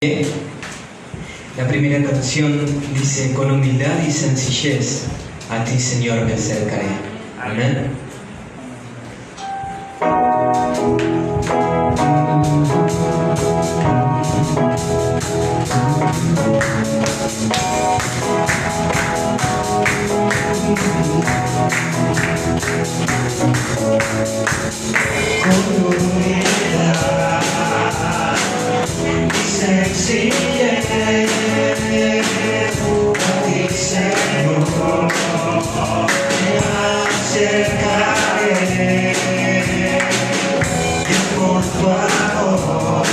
La primera canción dice: con humildad y sencillez a ti, Señor, me acercaré. Amén. Con humildad y sencillez a ti, Señor, me acercaré. Y por tu amor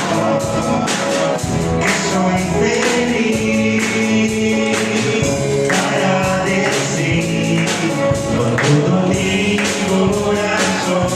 que soy feliz para decir con todo mi corazón.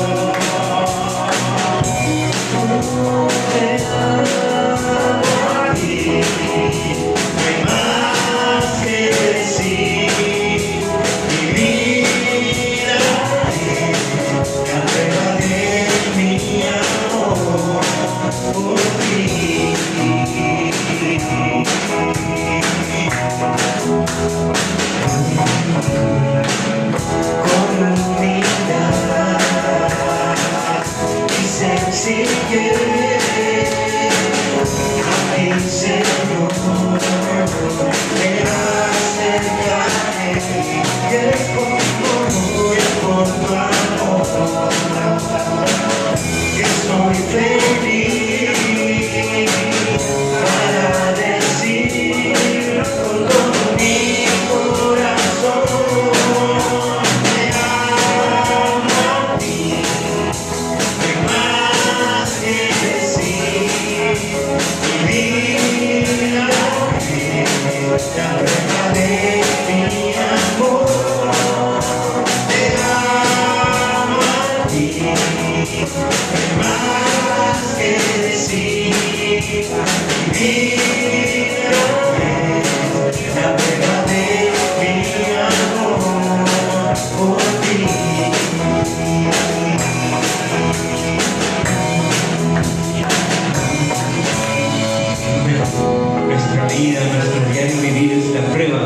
Nuestra vida, nuestro diario vivir es la prueba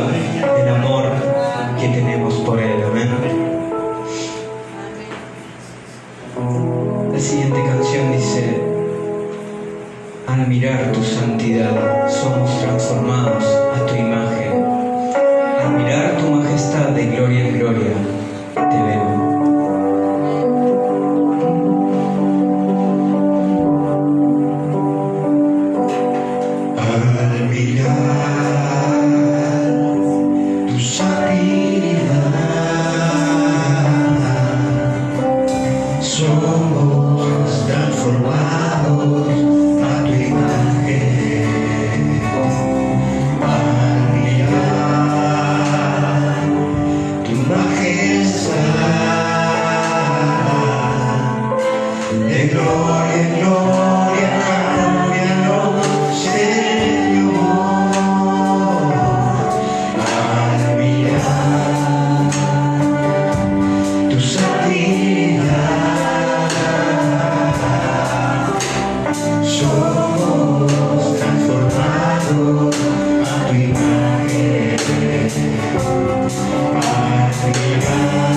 del amor que tenemos por Él. Amén. La siguiente canción dice: al mirar tu santidad somos transformados a tu imagen. Al mirar tu majestad de gloria en gloria te veo. Al mirar tu santidad somos transformados a tu imagen. Al mirar tu majestad de gloria en gloria, cámbianos, Señor. Al mirar tu santidad somos transformados a tu imagen. Al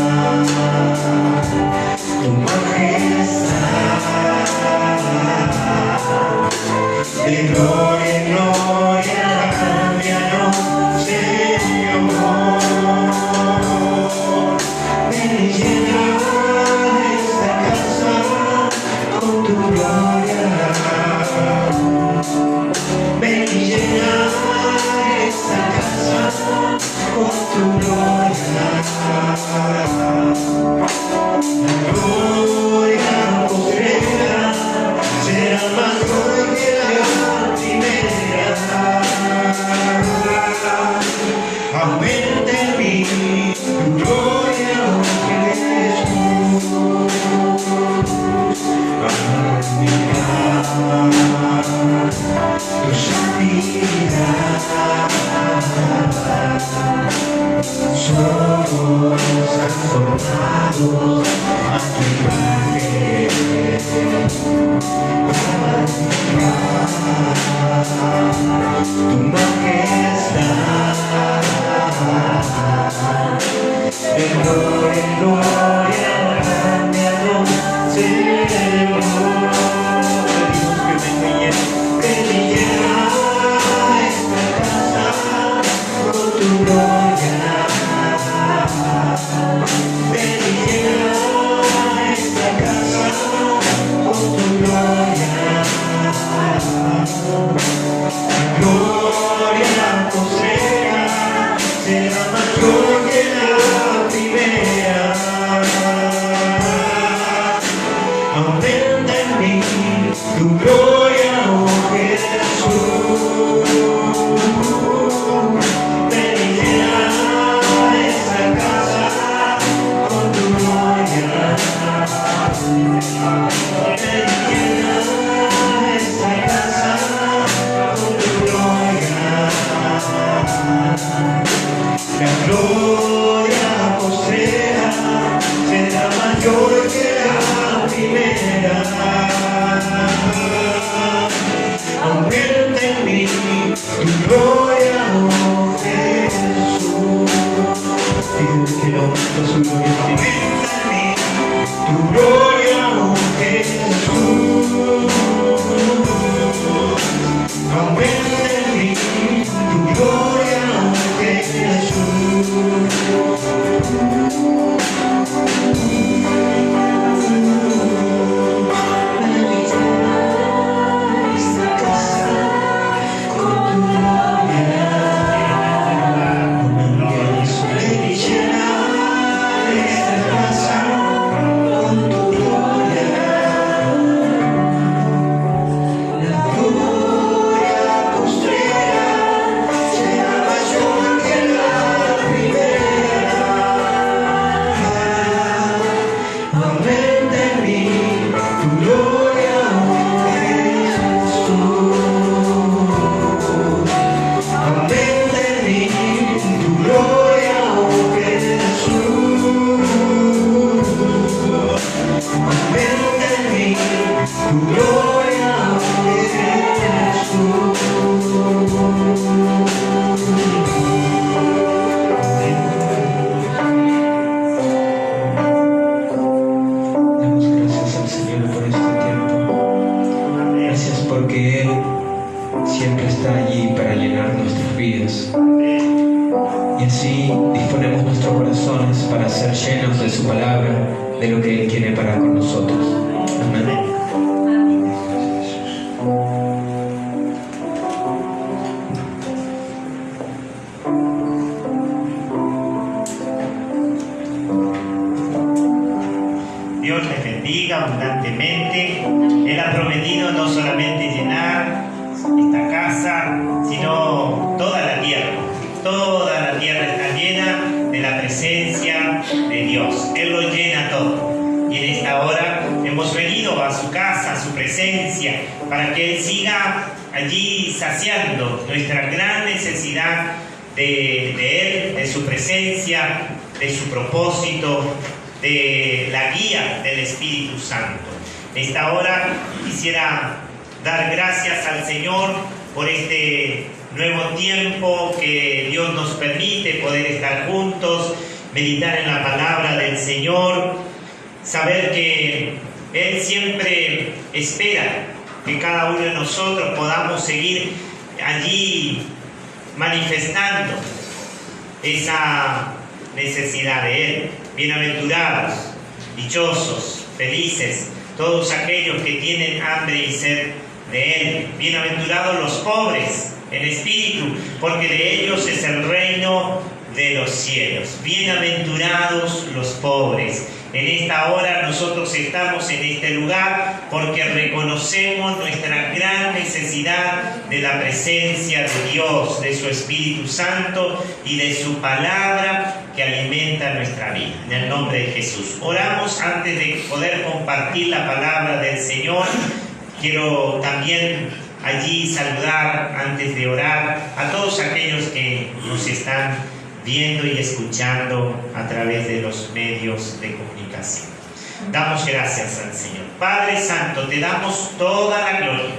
mirar tu majestad de gloria en gloria, cámbianos, Señor. Ven y llena esta casa con tu gloria. Ven y llena esta casa con tu gloria. La gloria postrera será más gloria que la primera. Aumenta en mí tu gloria, oh Jesús. Al mirar tu santidad somos transformados a tu imagen. tu gloria, oh Jesús. Pide que le aumenta su gloria. Aumenta en mí tu gloria, oh Jesús. Aumenta en mí tu gloria, oh Jesús. Siempre está allí para llenar nuestras vidas. Y así disponemos nuestros corazones para ser llenos de su palabra, de lo que Él tiene para con nosotros. Amén. Dios les bendiga abundantemente. Él ha prometido no solamente llenar esta casa, sino toda la tierra. Toda la tierra está llena de la presencia de Dios. Él lo llena todo. Y en esta hora hemos venido a su casa, a su presencia, para que Él siga allí saciando nuestra gran necesidad de Él, de su presencia, de su propósito, de la guía del Espíritu Santo. En esta hora quisiera dar gracias al Señor por este nuevo tiempo que Dios nos permite poder estar juntos, meditar en la palabra del Señor, saber que Él siempre espera que cada uno de nosotros podamos seguir allí manifestando esa necesidad de Él. Bienaventurados, dichosos, felices, todos aquellos que tienen hambre y sed de Él. Bienaventurados los pobres en espíritu, porque de ellos es el reino de los cielos. Bienaventurados los pobres. En esta hora nosotros estamos en este lugar porque reconocemos nuestra gran necesidad de la presencia de Dios, de su Espíritu Santo y de su palabra que alimenta nuestra vida. En el nombre de Jesús. Oramos antes de poder compartir la palabra del Señor. Quiero también allí saludar, antes de orar, a todos aquellos que nos están viendo y escuchando a través de los medios de comunicación. Damos gracias al Señor. Padre Santo, te damos toda la gloria.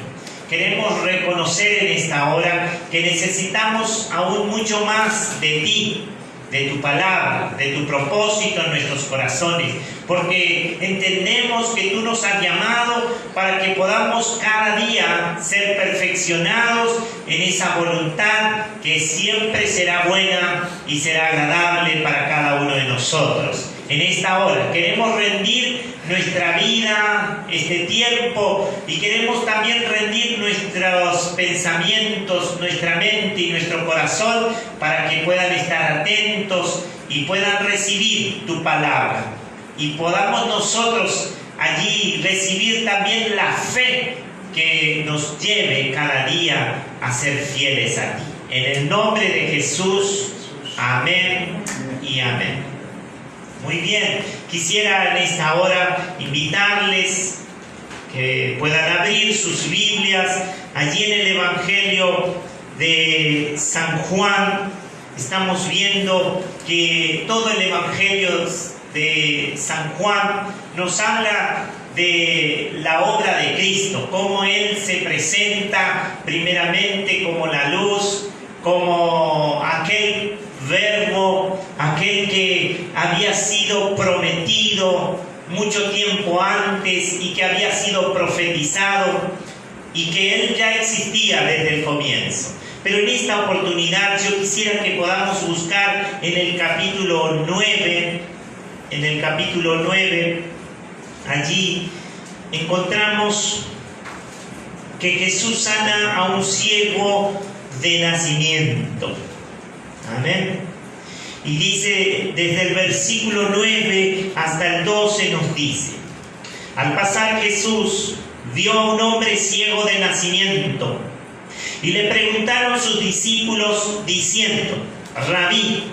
Queremos reconocer en esta hora que necesitamos aún mucho más de ti, de tu palabra, de tu propósito en nuestros corazones, porque entendemos que tú nos has llamado para que podamos cada día ser perfeccionados en esa voluntad que siempre será buena y será agradable para cada uno de nosotros. En esta hora queremos rendir nuestra vida, este tiempo, y queremos también rendir nuestros pensamientos, nuestra mente y nuestro corazón para que puedan estar atentos y puedan recibir tu palabra y podamos nosotros allí recibir también la fe que nos lleve cada día a ser fieles a ti. En el nombre de Jesús, amén y amén. Muy bien, quisiera en esta hora invitarles que puedan abrir sus Biblias allí en el Evangelio de San Juan. Estamos viendo que todo el Evangelio de San Juan nos habla de la obra de Cristo, cómo Él se presenta primeramente como la luz, como aquel verbo, aquel que había sido prometido mucho tiempo antes y que había sido profetizado y que Él ya existía desde el comienzo. Pero en esta oportunidad yo quisiera que podamos buscar en el capítulo 9, allí encontramos que Jesús sana a un ciego de nacimiento. Amén. Y dice, desde el versículo 9 hasta el 12 nos dice: al pasar Jesús vio a un hombre ciego de nacimiento, y le preguntaron sus discípulos diciendo: Rabí,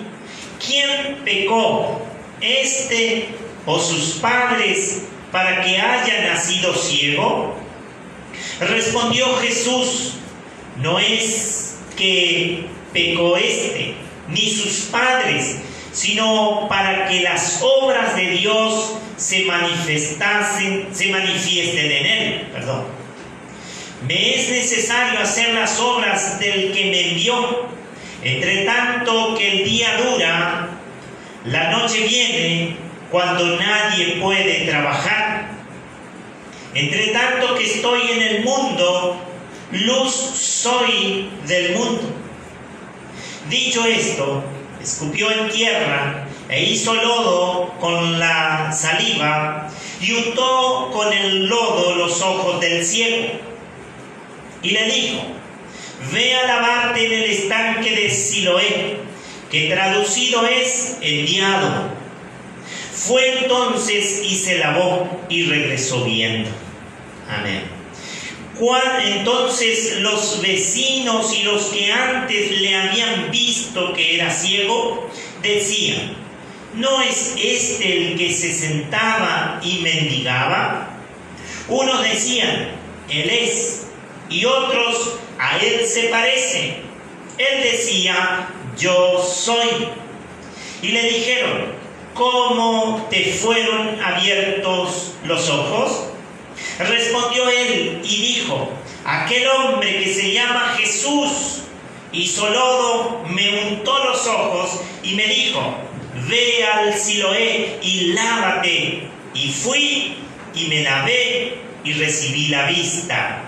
¿quién pecó, este o sus padres, para que haya nacido ciego? Respondió Jesús: no es que pecó este ni sus padres, sino para que las obras de Dios se manifiesten en él. Me es necesario hacer las obras del que me envió. Entre tanto que el día dura, la noche viene cuando nadie puede trabajar. Entre tanto que estoy en el mundo, luz soy del mundo. Dicho esto, escupió en tierra e hizo lodo con la saliva y untó con el lodo los ojos del ciego. Y le dijo: ve a lavarte en el estanque de Siloé, que traducido es enviado. Fue entonces y se lavó y regresó viendo. Amén. Entonces los vecinos y los que antes le habían visto que era ciego, decían: ¿no es este el que se sentaba y mendigaba? Unos decían: él es, y otros: a él se parece. Él decía: yo soy. Y le dijeron: ¿cómo te fueron abiertos los ojos? Respondió él y dijo: aquel hombre que se llama Jesús hizo lodo, me untó los ojos y me dijo: ve al Siloé y lávate. Y fui y me lavé y recibí la vista.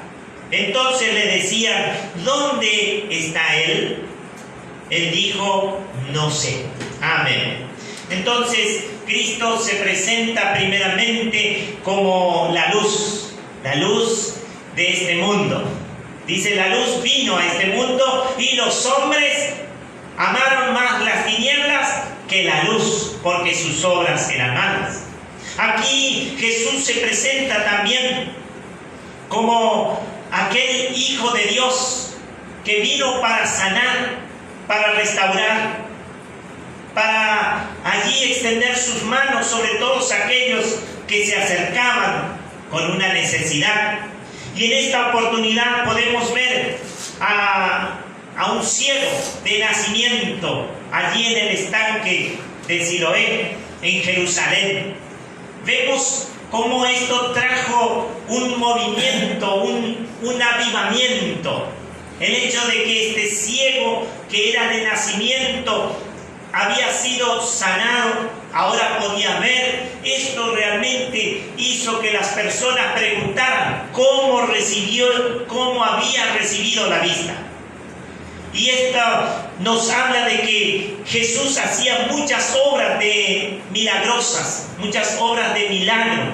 Entonces le decían: ¿dónde está él? Él dijo: no sé. Amén. Entonces Cristo se presenta primeramente como la luz de este mundo. Dice: la luz vino a este mundo y los hombres amaron más las tinieblas que la luz, porque sus obras eran malas. Aquí Jesús se presenta también como aquel Hijo de Dios que vino para sanar, para restaurar, para allí extender sus manos sobre todos aquellos que se acercaban con una necesidad. Y en esta oportunidad podemos ver a un ciego de nacimiento allí en el estanque de Siloé, en Jerusalén. Vemos cómo esto trajo un movimiento, un avivamiento. El hecho de que este ciego que era de nacimiento había sido sanado, ahora podía ver. Esto realmente hizo que las personas preguntaran cómo había recibido la vista. Y esto nos habla de que Jesús hacía muchas obras milagrosas, muchas obras de milagro.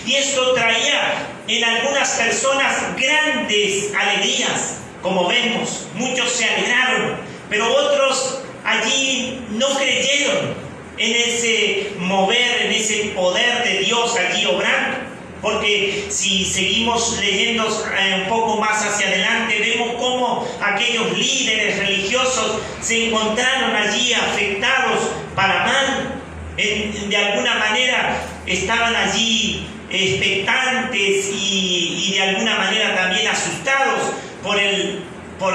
Y esto traía en algunas personas grandes alegrías. Como vemos, muchos se alegraron, pero otros allí no creyeron en ese mover, en ese poder de Dios allí obrando. Porque si seguimos leyendo un poco más hacia adelante, vemos cómo aquellos líderes religiosos se encontraron allí afectados para mal. De alguna manera estaban allí expectantes y de alguna manera también asustados por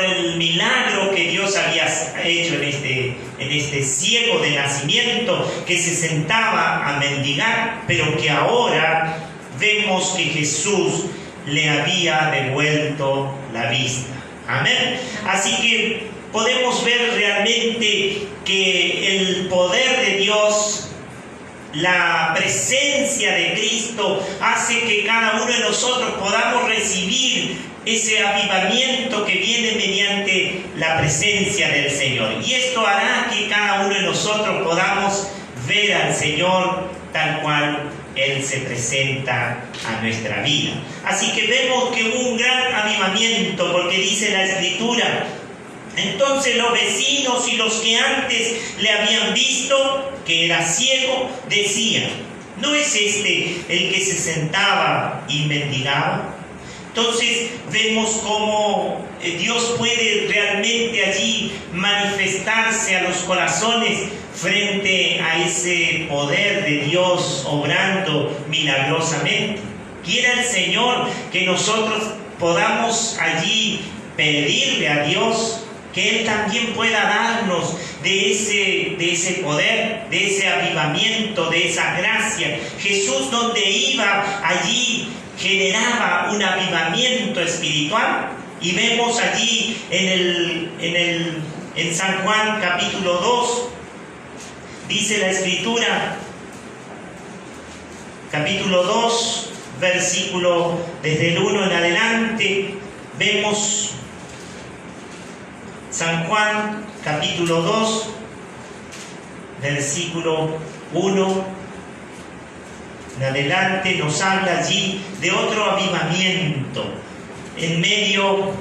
el milagro que Dios había hecho en este ciego de nacimiento que se sentaba a mendigar, pero que ahora vemos que Jesús le había devuelto la vista. Amén. Así que podemos ver realmente que el poder de Dios, la presencia de Cristo, hace que cada uno de nosotros podamos recibir ese avivamiento que viene mediante la presencia del Señor. Y esto hará que cada uno de nosotros podamos ver al Señor tal cual Él se presenta a nuestra vida. Así que vemos que hubo un gran avivamiento, porque dice la Escritura: entonces los vecinos y los que antes le habían visto que era ciego decían: ¿no es este el que se sentaba y mendigaba? Entonces vemos cómo Dios puede realmente allí manifestarse a los corazones frente a ese poder de Dios obrando milagrosamente. Quiera el Señor que nosotros podamos allí pedirle a Dios que Él también pueda darnos de ese poder, de ese avivamiento, de esa gracia. Jesús, donde iba, allí generaba un avivamiento espiritual. Y vemos allí en San Juan capítulo 2, dice la Escritura, capítulo 2, versículo desde el 1 en adelante, vemos San Juan capítulo 2, versículo 1 en adelante, nos habla allí de otro avivamiento en medio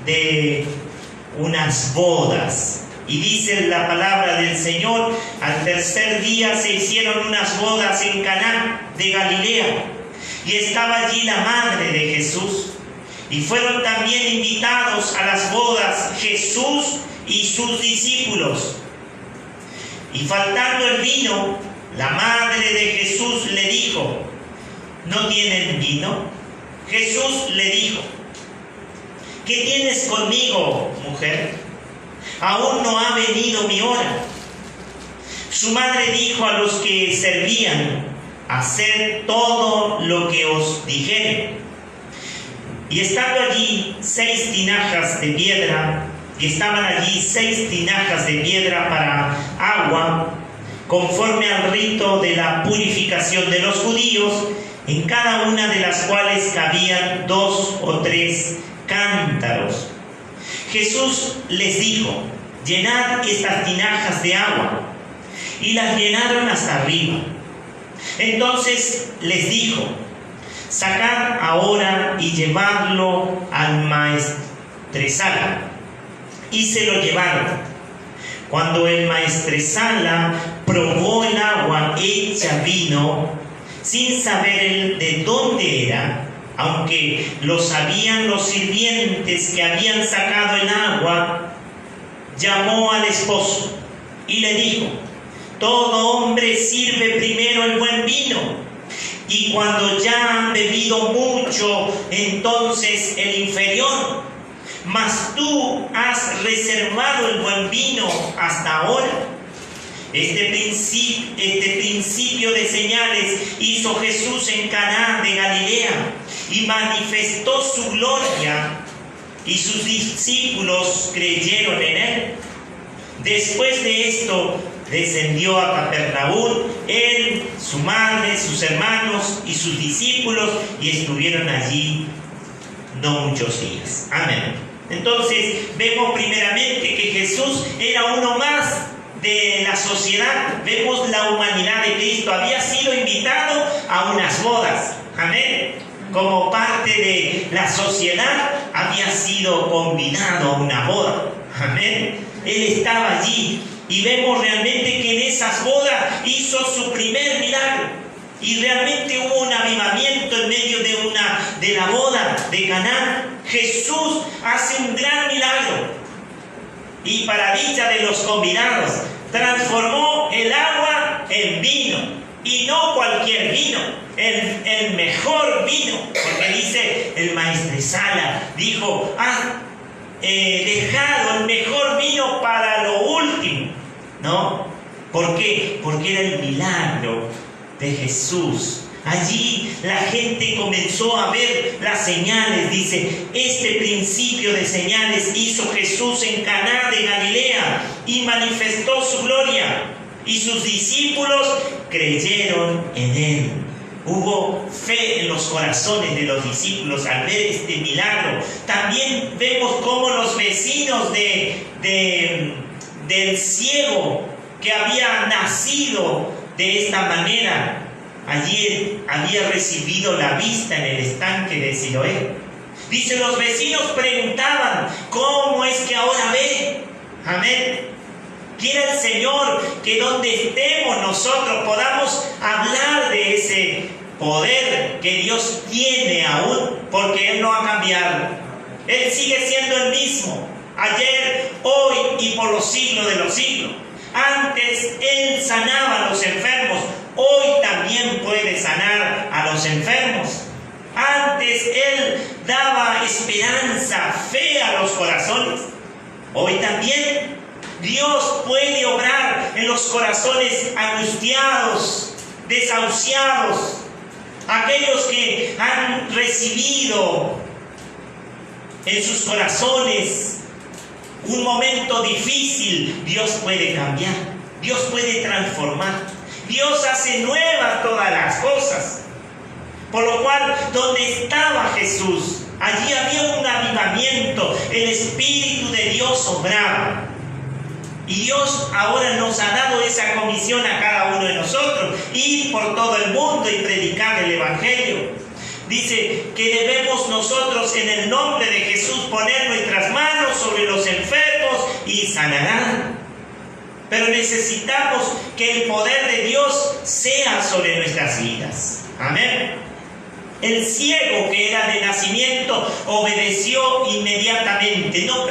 de unas bodas. Y dice la palabra del Señor: al tercer día se hicieron unas bodas en Caná de Galilea, y estaba allí la madre de Jesús. Y fueron también invitados a las bodas Jesús y sus discípulos. Y faltando el vino, la madre de Jesús le dijo: ¿no tienen vino? Jesús le dijo: ¿qué tienes conmigo, mujer? Aún no ha venido mi hora. Su madre dijo a los que servían: haced todo lo que os dijere. Y estando allí 6 tinajas de piedra, y estaban allí 6 tinajas de piedra para agua, conforme al rito de la purificación de los judíos, en cada una de las cuales cabían 2 o 3 cántaros. Jesús les dijo: llenad estas tinajas de agua. Y las llenaron hasta arriba. Entonces les dijo: sacad ahora y llevadlo al maestresala. Y se lo llevaron. Cuando el maestresala probó el agua hecha vino, sin saber él de dónde era, aunque lo sabían los sirvientes que habían sacado el agua, llamó al esposo y le dijo: todo hombre sirve primero el buen vino, y cuando ya han bebido mucho, entonces el inferior. Mas tú has reservado el buen vino hasta ahora. Este principio de señales hizo Jesús en Caná de Galilea, y manifestó su gloria, y sus discípulos creyeron en él. Después de esto, descendió a Capernaum, él, su madre, sus hermanos y sus discípulos, y estuvieron allí no muchos días. Amén. Entonces, vemos primeramente que Jesús era uno más de la sociedad. Vemos la humanidad de Cristo. Había sido invitado a unas bodas. Amén. Como parte de la sociedad, había sido convidado a una boda. Amén. Él estaba allí. Y vemos realmente que en esas bodas hizo su primer milagro. Y realmente hubo un avivamiento en medio de la boda de Caná. Jesús hace un gran milagro. Y para dicha de los convidados, transformó el agua en vino. Y no cualquier vino, el mejor vino. Porque dice el maestresala, dijo: dejado el mejor vino para lo último. ¿No? ¿Por qué? Porque era el milagro de Jesús. Allí la gente comenzó a ver las señales. Dice, este principio de señales hizo Jesús en Caná de Galilea y manifestó su gloria. Y sus discípulos creyeron en él. Hubo fe en los corazones de los discípulos al ver este milagro. También vemos cómo los vecinos del ciego que había nacido de esta manera, allí había recibido la vista en el estanque de Siloé. Dice, los vecinos preguntaban, ¿cómo es que ahora ve? Amén. Quiera el Señor que donde estemos nosotros podamos hablar de ese poder que Dios tiene aún, porque Él no ha cambiado. Él sigue siendo el mismo, ayer, hoy y por los siglos de los siglos. Antes Él sanaba a los enfermos, hoy también puede sanar a los enfermos. Antes Él daba esperanza, fe a los corazones, hoy también Dios puede obrar en los corazones angustiados, desahuciados, aquellos que han recibido en sus corazones un momento difícil. Dios puede cambiar, Dios puede transformar, Dios hace nuevas todas las cosas. Por lo cual, donde estaba Jesús, allí había un avivamiento, el Espíritu de Dios obraba. Y Dios ahora nos ha dado esa comisión a cada uno de nosotros, ir por todo el mundo y predicar el Evangelio. Dice que debemos nosotros en el nombre de Jesús poner nuestras manos sobre los enfermos y sanarán. Pero necesitamos que el poder de Dios sea sobre nuestras vidas. Amén. El ciego que era de nacimiento obedeció inmediatamente, no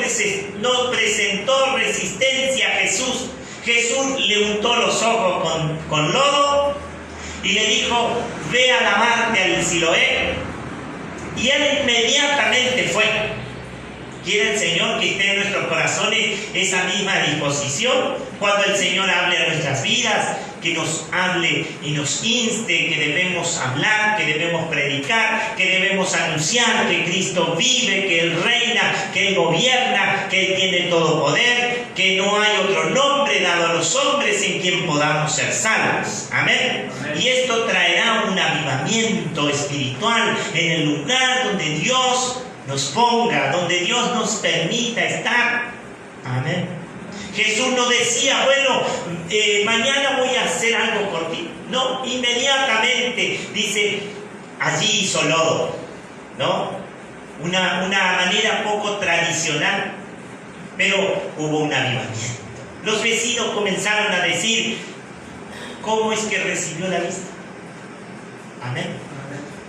presentó resistencia a Jesús. Jesús le untó los ojos con lodo y le dijo, ve a lavarte al Siloé. Y él inmediatamente fue. Quiere el Señor que esté en nuestros corazones esa misma disposición cuando el Señor hable a nuestras vidas, que nos hable y nos inste que debemos hablar, que debemos predicar, que debemos anunciar que Cristo vive, que Él reina, que Él gobierna, que Él tiene todo poder, que no hay otro nombre dado a los hombres en quien podamos ser salvos. Amén. Y esto traerá un avivamiento espiritual en el lugar donde Dios nos ponga, donde Dios nos permita estar. Amén. Jesús no decía, bueno, mañana voy a hacer algo por ti. No, inmediatamente dice, allí hizo lodo, ¿no? Una manera poco tradicional, pero hubo un avivamiento. Los vecinos comenzaron a decir, ¿cómo es que recibió la vista? Amén.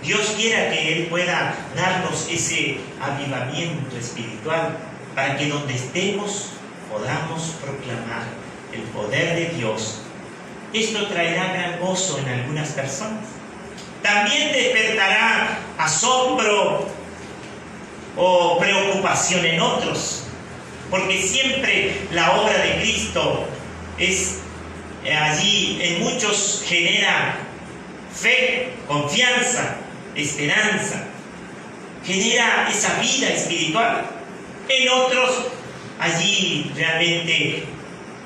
Dios quiera que Él pueda darnos ese avivamiento espiritual para que donde estemos podamos proclamar el poder de Dios. Esto traerá gran gozo en algunas personas. También despertará asombro o preocupación en otros, porque siempre la obra de Cristo es allí en muchos genera fe, confianza, esperanza, genera esa vida espiritual. En otros allí realmente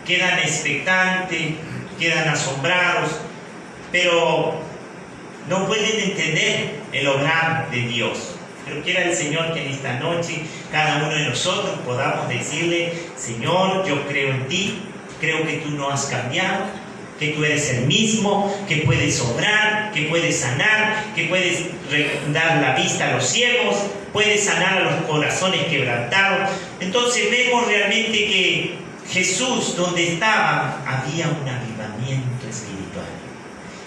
quedan expectantes, quedan asombrados, pero no pueden entender el obrar de Dios. Pero quiera el Señor que en esta noche cada uno de nosotros podamos decirle, Señor, yo creo en ti, creo que tú no has cambiado, que tú eres el mismo, que puedes obrar, que puedes sanar, que puedes dar la vista a los ciegos, puedes sanar a los corazones quebrantados. Entonces vemos realmente que Jesús, donde estaba, había un avivamiento espiritual.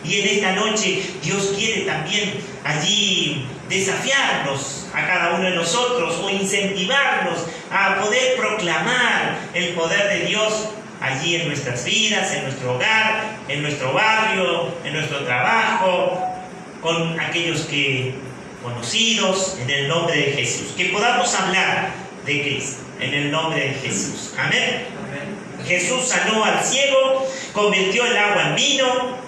Y en esta noche Dios quiere también allí desafiarnos a cada uno de nosotros o incentivarnos a poder proclamar el poder de Dios allí en nuestras vidas, en nuestro hogar, en nuestro barrio, en nuestro trabajo, con aquellos que conocidos, en el nombre de Jesús. Que podamos hablar de Cristo, en el nombre de Jesús. Amén. Jesús sanó al ciego, convirtió el agua en vino,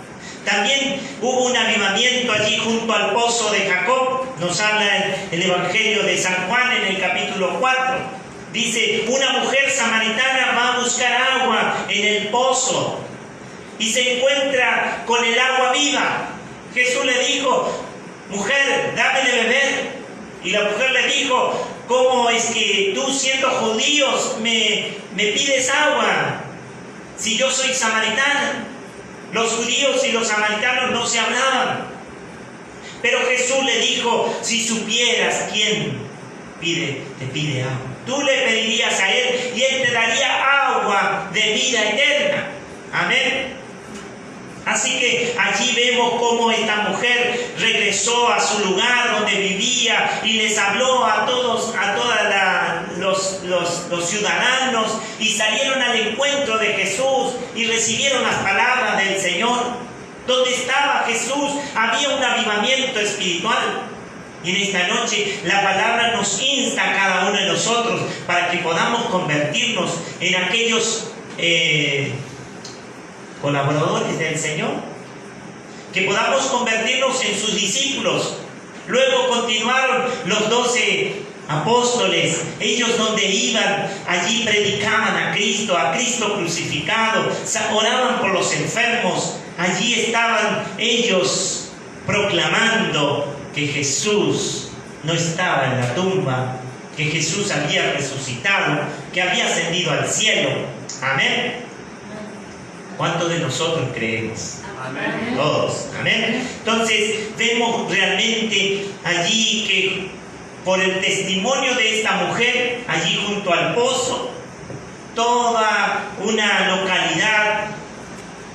También hubo un avivamiento allí junto al pozo de Jacob. Nos habla el Evangelio de San Juan en el capítulo 4. Dice, una mujer samaritana va a buscar agua en el pozo y se encuentra con el agua viva. Jesús le dijo, mujer, dame de beber. Y la mujer le dijo, ¿cómo es que tú, siendo judíos, me pides agua si yo soy samaritana? Los judíos y los samaritanos no se hablaban. Pero Jesús le dijo, si supieras quién te pide agua, tú le pedirías a él y él te daría agua de vida eterna. Amén. Así que allí vemos cómo esta mujer regresó a su lugar donde vivía y les habló a todos los ciudadanos, y salieron al encuentro de Jesús y recibieron las palabras del Señor. Donde estaba Jesús había un avivamiento espiritual. Y en esta noche la palabra nos insta a cada uno de nosotros para que podamos convertirnos en aquellos colaboradores del Señor, que podamos convertirnos en sus discípulos. Luego continuaron los 12 apóstoles. Ellos donde iban, allí predicaban a Cristo crucificado, oraban por los enfermos. Allí estaban ellos proclamando que Jesús no estaba en la tumba, que Jesús había resucitado, que había ascendido al cielo. Amén. ¿Cuántos de nosotros creemos? Amén. Todos. Amén. Entonces vemos realmente allí que por el testimonio de esta mujer, allí junto al pozo, toda una localidad,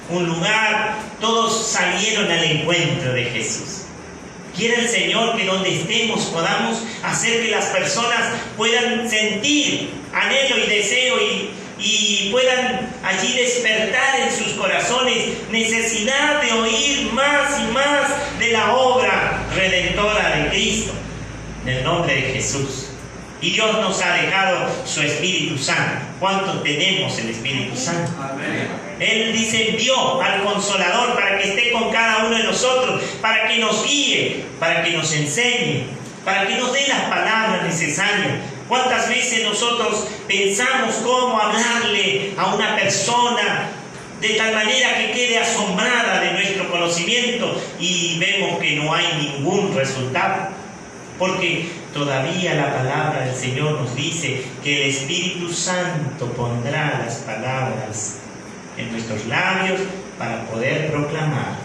un lugar, todos salieron al encuentro de Jesús. Quiere el Señor que donde estemos podamos hacer que las personas puedan sentir anhelo y deseo y puedan allí despertar en sus corazones necesidad de oír más y más de la obra redentora de Cristo, en el nombre de Jesús. Y Dios nos ha dejado su Espíritu Santo. ¿Cuánto tenemos el Espíritu Santo? Amén. Él dice, envió al Consolador para que esté con cada uno de nosotros, para que nos guíe, para que nos enseñe, para que nos dé las palabras necesarias. ¿Cuántas veces nosotros pensamos cómo hablarle a una persona de tal manera que quede asombrada de nuestro conocimiento y vemos que no hay ningún resultado? Porque todavía la palabra del Señor nos dice que el Espíritu Santo pondrá las palabras en nuestros labios para poder proclamar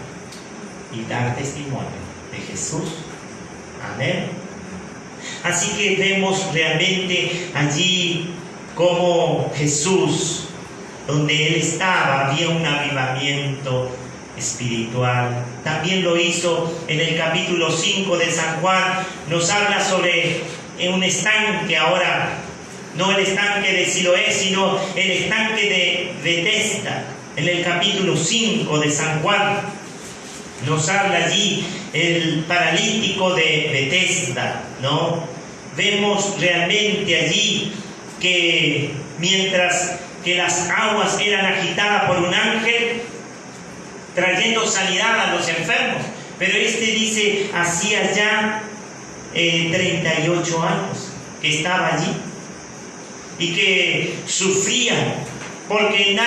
y dar testimonio de Jesús. Amén. Así que vemos realmente allí como Jesús, donde Él estaba, había un avivamiento espiritual. También lo hizo en el capítulo 5 de San Juan. Nos habla sobre un estanque, ahora no el estanque de Siloé, sino el estanque de Betesda. En el capítulo 5 de San Juan nos habla allí el paralítico de Betesda, ¿no? Vemos realmente allí que mientras que las aguas eran agitadas por un ángel trayendo sanidad a los enfermos, pero este dice hacía ya 38 años que estaba allí y que sufría porque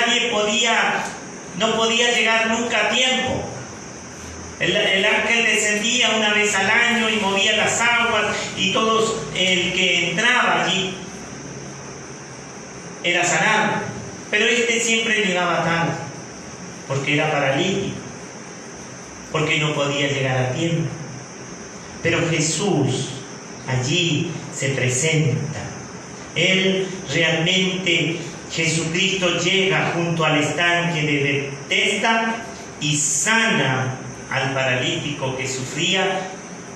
no podía llegar nunca a tiempo. El ángel descendía una vez al año y movía las aguas, y todos el que entraba allí era sanado, pero este siempre llegaba tarde porque era paralítico, porque no podía llegar a tiempo. Pero Jesús allí se presenta. Él realmente, Jesucristo llega junto al estanque de Betesda y sana al paralítico que sufría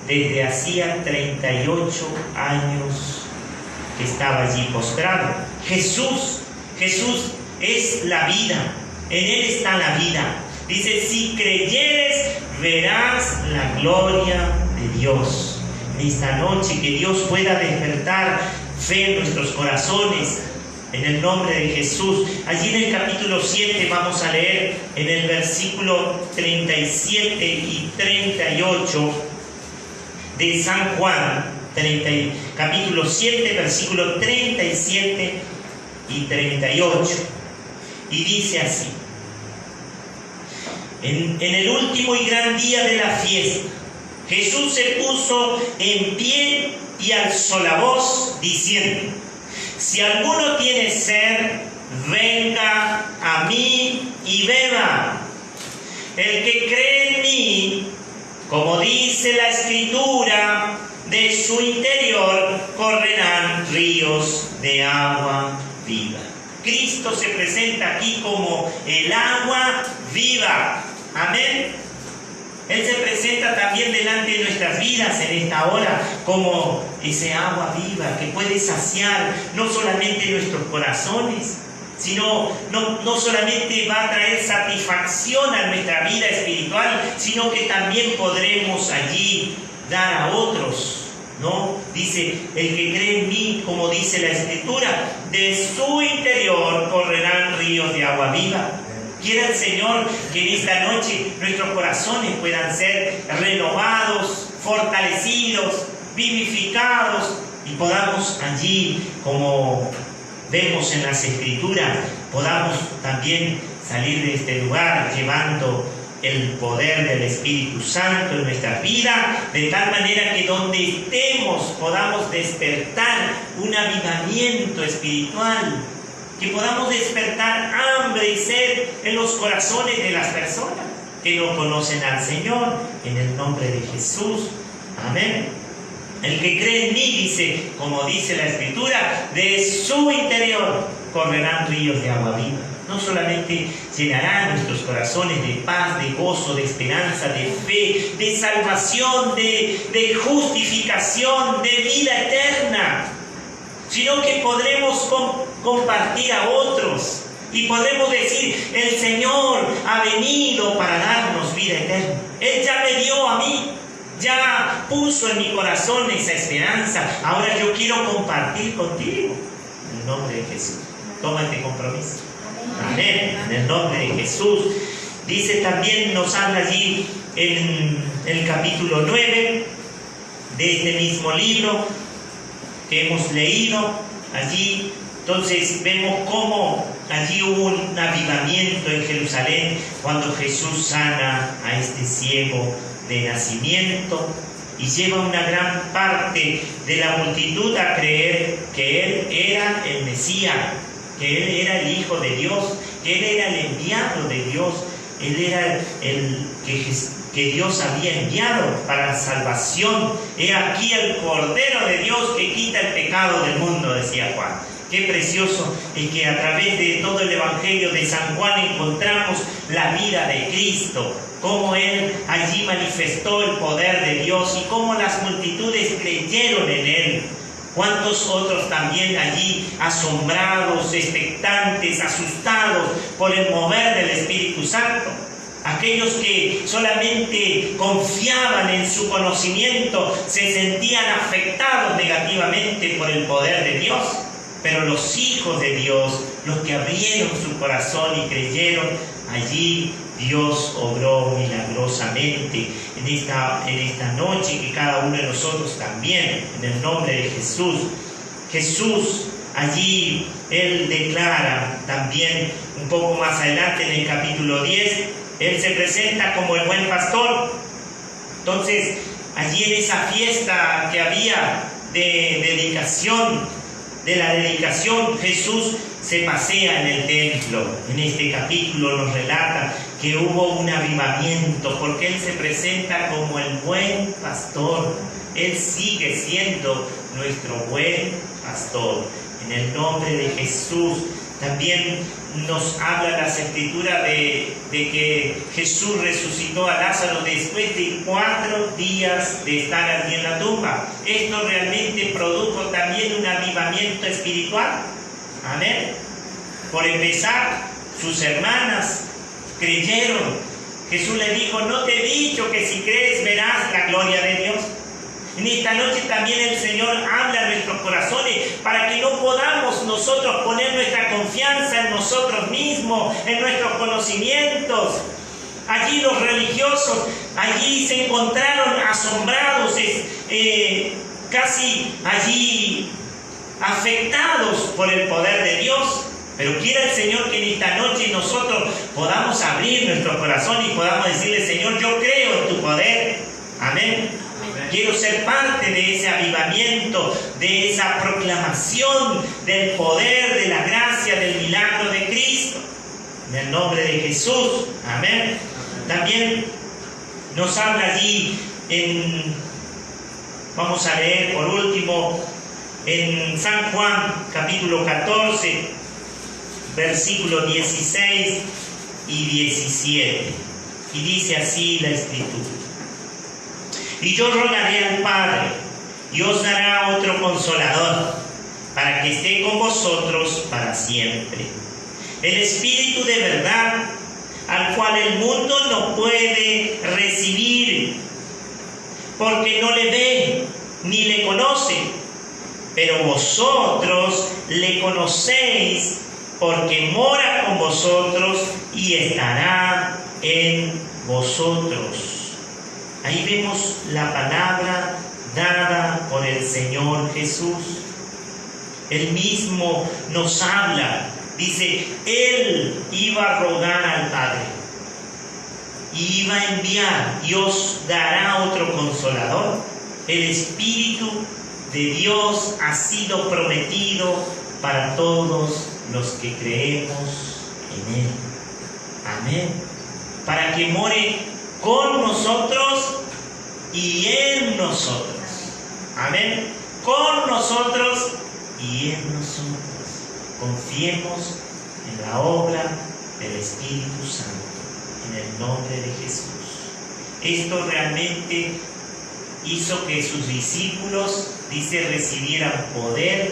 desde hacía 38 años que estaba allí postrado. Jesús es la vida, en Él está la vida. Dice, si creyeres, verás la gloria de Dios. En esta noche que Dios pueda despertar fe en nuestros corazones, En el nombre de Jesús. Allí en el capítulo 7 vamos a leer en el versículo 37 y 38 de San Juan, capítulo 7, versículo 37 y 38. Y dice así: en el último y gran día de la fiesta, Jesús se puso en pie y alzó la voz diciendo: si alguno tiene sed, venga a mí y beba. El que cree en mí, como dice la Escritura, de su interior correrán ríos de agua viva. Cristo se presenta aquí como el agua viva. Amén. Él se presenta también delante de nuestras vidas en esta hora como ese agua viva que puede saciar no solamente nuestros corazones, sino no solamente va a traer satisfacción a nuestra vida espiritual, sino que también podremos allí dar a otros, ¿no? Dice, el que cree en mí, como dice la Escritura, de su interior correrán ríos de agua viva. Quiera el Señor que en esta noche nuestros corazones puedan ser renovados, fortalecidos, vivificados y podamos allí, como vemos en las Escrituras, podamos también salir de este lugar llevando el poder del Espíritu Santo en nuestra vida, de tal manera que donde estemos podamos despertar un avivamiento espiritual, que podamos despertar hambre y sed en los corazones de las personas que no conocen al Señor, en el nombre de Jesús. Amén. El que cree en mí, dice, como dice la Escritura, de su interior correrán ríos de agua viva. No solamente llenarán nuestros corazones de paz, de gozo, de esperanza, de fe, de salvación, de justificación, de vida eterna, sino que podremos compartir a otros y podremos decir: el Señor ha venido para darnos vida eterna. Él ya me dio a mí, ya puso en mi corazón esa esperanza. Ahora yo quiero compartir contigo. En el nombre de Jesús, toma este compromiso. Amén. En el nombre de Jesús. Dice también, nos habla allí en el capítulo 9 de este mismo libro que hemos leído allí. Entonces vemos cómo allí hubo un avivamiento en Jerusalén cuando Jesús sana a este ciego de nacimiento y lleva una gran parte de la multitud a creer que Él era el Mesías, que Él era el Hijo de Dios, que Él era el enviado de Dios, Él era el que Dios había enviado para la salvación. He aquí el Cordero de Dios que quita el pecado del mundo, decía Juan. Qué precioso es que a través de todo el Evangelio de San Juan encontramos la vida de Cristo, cómo Él allí manifestó el poder de Dios y cómo las multitudes creyeron en Él. Cuántos otros también allí asombrados, expectantes, asustados por el mover del Espíritu Santo. Aquellos que solamente confiaban en su conocimiento se sentían afectados negativamente por el poder de Dios. Pero los hijos de Dios, los que abrieron su corazón y creyeron, allí Dios obró milagrosamente en esta noche, que cada uno de nosotros también, en el nombre de Jesús. Jesús allí, Él declara también un poco más adelante en el capítulo 10, Él se presenta como el buen pastor. Entonces, allí en esa fiesta que había de la dedicación, Jesús se pasea en el templo. En este capítulo nos relata que hubo un avivamiento, porque Él se presenta como el buen pastor. Él sigue siendo nuestro buen pastor. En el nombre de Jesús. También nos habla las Escrituras de que Jesús resucitó a Lázaro después de 4 días de estar allí en la tumba. Esto realmente produjo también un avivamiento espiritual. Amén. Por empezar, sus hermanas creyeron. Jesús le dijo: no te he dicho que si crees verás la gloria de Dios. En esta noche también el Señor habla a nuestros corazones para que no podamos nosotros poner nuestra confianza en nosotros mismos, en nuestros conocimientos. Allí los religiosos, allí se encontraron asombrados, casi allí afectados por el poder de Dios. Pero quiera el Señor que en esta noche nosotros podamos abrir nuestro corazón y podamos decirle: Señor, yo creo en tu poder. Amén. Quiero ser parte de ese avivamiento, de esa proclamación del poder, de la gracia, del milagro de Cristo. En el nombre de Jesús. Amén. También nos habla allí vamos a leer por último en San Juan capítulo 14, versículos 16 y 17. Y dice así la Escritura: y yo rogaré al Padre, y os dará otro Consolador, para que esté con vosotros para siempre. El Espíritu de verdad, al cual el mundo no puede recibir, porque no le ve ni le conoce, pero vosotros le conocéis, porque mora con vosotros y estará en vosotros. Ahí vemos la palabra dada por el Señor Jesús. Él mismo nos habla. Dice, Él iba a rogar al Padre y iba a enviar, y os dará otro Consolador. El Espíritu de Dios ha sido prometido para todos los que creemos en Él. Amén. Para que more con nosotros y en nosotros. Amén. Con nosotros y en nosotros. Confiemos en la obra del Espíritu Santo, en el nombre de Jesús. Esto realmente hizo que sus discípulos, dice, recibieran poder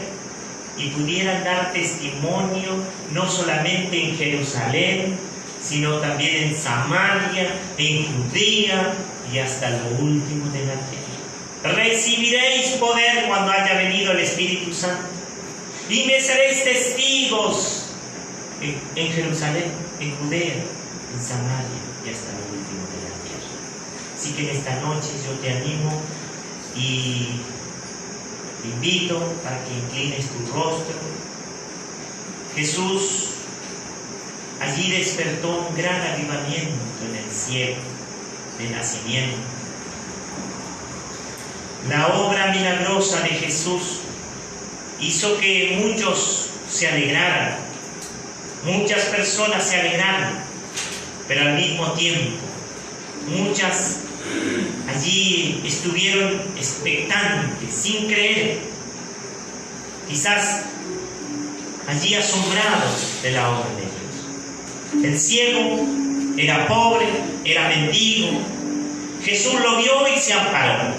y pudieran dar testimonio no solamente en Jerusalén, sino también en Samaria, en Judea y hasta lo último de la tierra. Recibiréis poder cuando haya venido el Espíritu Santo, y me seréis testigos en Jerusalén, en Judea, en Samaria y hasta lo último de la tierra. Así que en esta noche yo te animo y te invito para que inclines tu rostro. Jesús allí despertó un gran avivamiento en el cielo de nacimiento. La obra milagrosa de Jesús hizo que muchos se alegraran, muchas personas se alegraran, pero al mismo tiempo muchas allí estuvieron expectantes, sin creer, quizás allí asombrados de la obra de Dios. El ciego era pobre, era mendigo. Jesús lo vio y se amparó.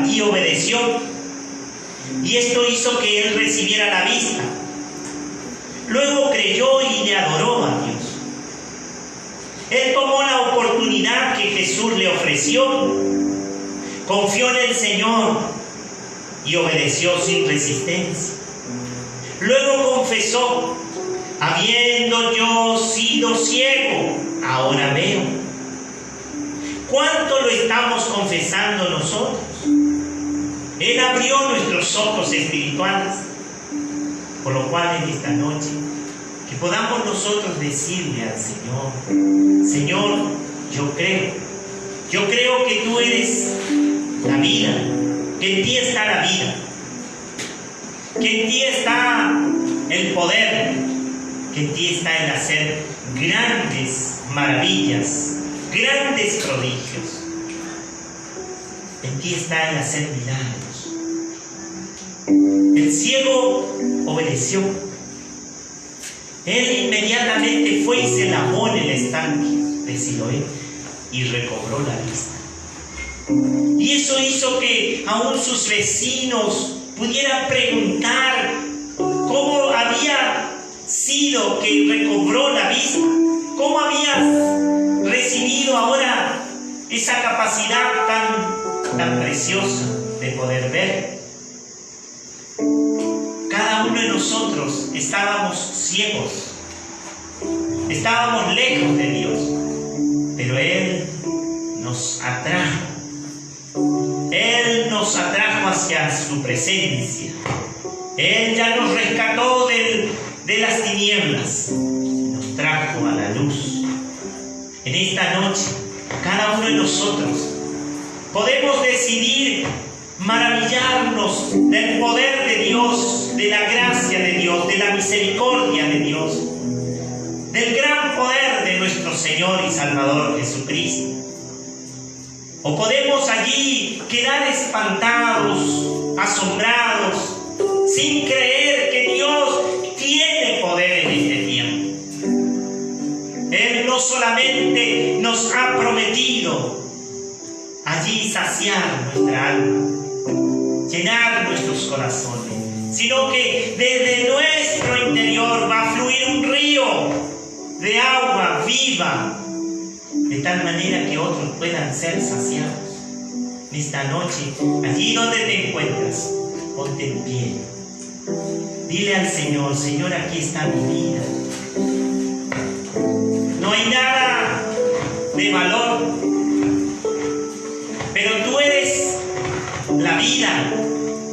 Y obedeció. Y esto hizo que él recibiera la vista. Luego creyó y le adoró a Dios. Él tomó la oportunidad que Jesús le ofreció, confió en el Señor y obedeció sin resistencia. Luego confesó: habiendo yo sido ciego, ahora veo. ¿Cuánto lo estamos confesando nosotros? Él abrió nuestros ojos espirituales, por lo cual en esta noche que podamos nosotros decirle al Señor: Señor, yo creo que tú eres la vida, que en ti está la vida, que en ti está el poder, que en ti está el hacer grandes maravillas, grandes prodigios. En ti está el hacer milagros. El ciego obedeció. Él inmediatamente fue y se lavó en el estanque de Siloé y recobró la vista. Y eso hizo que aún sus vecinos pudieran preguntar cómo había sido que recobró la vista, cómo había recibido ahora esa capacidad tan preciosa. preciosa de poder ver. Cada uno de nosotros estábamos ciegos, estábamos lejos de Dios, pero Él nos atrajo. Él nos atrajo hacia su presencia. Él ya nos rescató de las tinieblas, nos trajo a la luz. En esta noche, cada uno de nosotros podemos decidir maravillarnos del poder de Dios, de la gracia de Dios, de la misericordia de Dios, del gran poder de nuestro Señor y Salvador Jesucristo. O podemos allí quedar espantados, asombrados, sin creer que Dios tiene poder en este tiempo. Él no solamente nos ha prometido allí saciar nuestra alma, llenar nuestros corazones, sino que desde nuestro interior va a fluir un río de agua viva, de tal manera que otros puedan ser saciados. En esta noche, allí donde te encuentras, ponte en pie. Dile al Señor: Señor, aquí está mi vida. No hay nada de valor, pero tú eres la vida,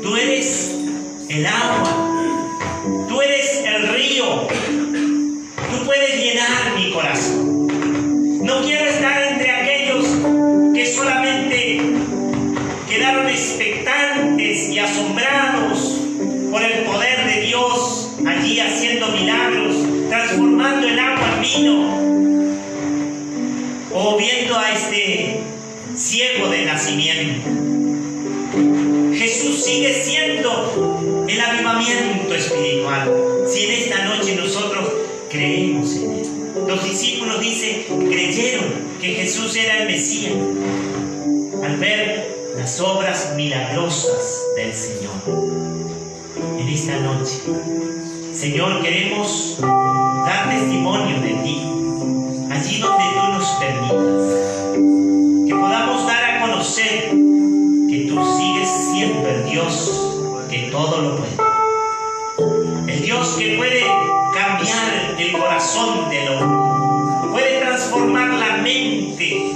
tú eres el agua, tú eres el río, tú puedes llenar mi corazón. No quiero estar entre aquellos que solamente quedaron expectantes y asombrados por el poder de Dios allí haciendo milagros, transformando el agua en vino, o viendo a este ciego de nacimiento. Jesús sigue siendo el avivamiento espiritual. Si en esta noche nosotros creemos en Él. Los discípulos, dice, creyeron que Jesús era el Mesías al ver las obras milagrosas del Señor. En esta noche, Señor, queremos dar testimonio de ti, allí donde tú nos permitas, que podamos dar a conocer que tú sigues siendo el Dios que todo lo puede, el Dios que puede cambiar el corazón del hombre, puede transformar la mente,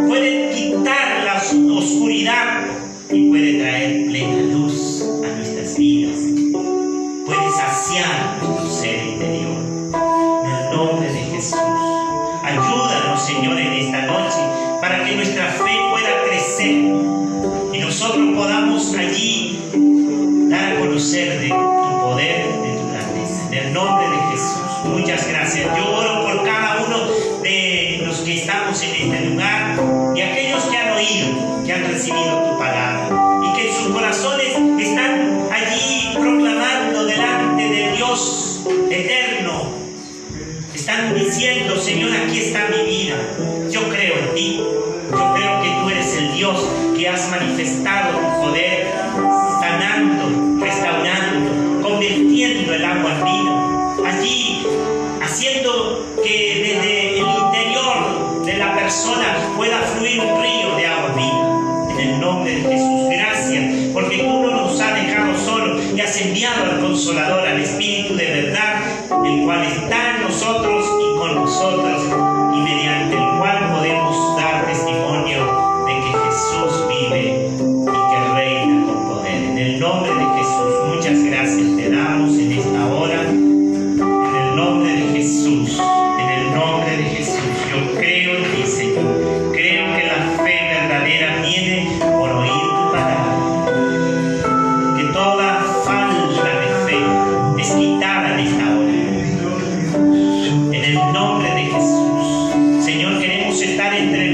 puede quitar la oscuridad y puede traer plena luz a nuestras vidas, puede saciar nuestro ser interior. En el nombre de Jesús, ayúdanos, Señor, en esta noche para que nuestra fe pueda crecer y nosotros podamos allí dar a conocer de tu poder, de tu grandeza. En el nombre de Jesús, muchas gracias. Yo oro por cada uno de los que estamos en este lugar y aquellos que han oído, que han recibido tu palabra y que en sus corazones están allí proclamando delante del Dios eterno. Están diciendo: Señor, aquí está mi vida. Yo creo en ti. Yo creo que tú eres el Dios que has manifestado tu poder, sanando, restaurando, convirtiendo el agua en vino. Allí, haciendo que desde el interior de la persona pueda fluir un río de agua viva. En el nombre de Jesús, gracias, porque tú no nos has dejado solos y has enviado al Consolador, al Espíritu de verdad, el cual está en nosotros y con nosotros, y mediante el cual podemos dar testimonio de que Jesús vive y que reina con poder. En el nombre de Jesús, muchas gracias te damos en esta hora. En el nombre de Jesús, en el nombre de Jesús, yo creo en ti, Señor. Creo que la fe verdadera viene por oír tu palabra. Que toda falta de fe es quitada en esta hora. En el nombre de Jesús, Señor, queremos estar entre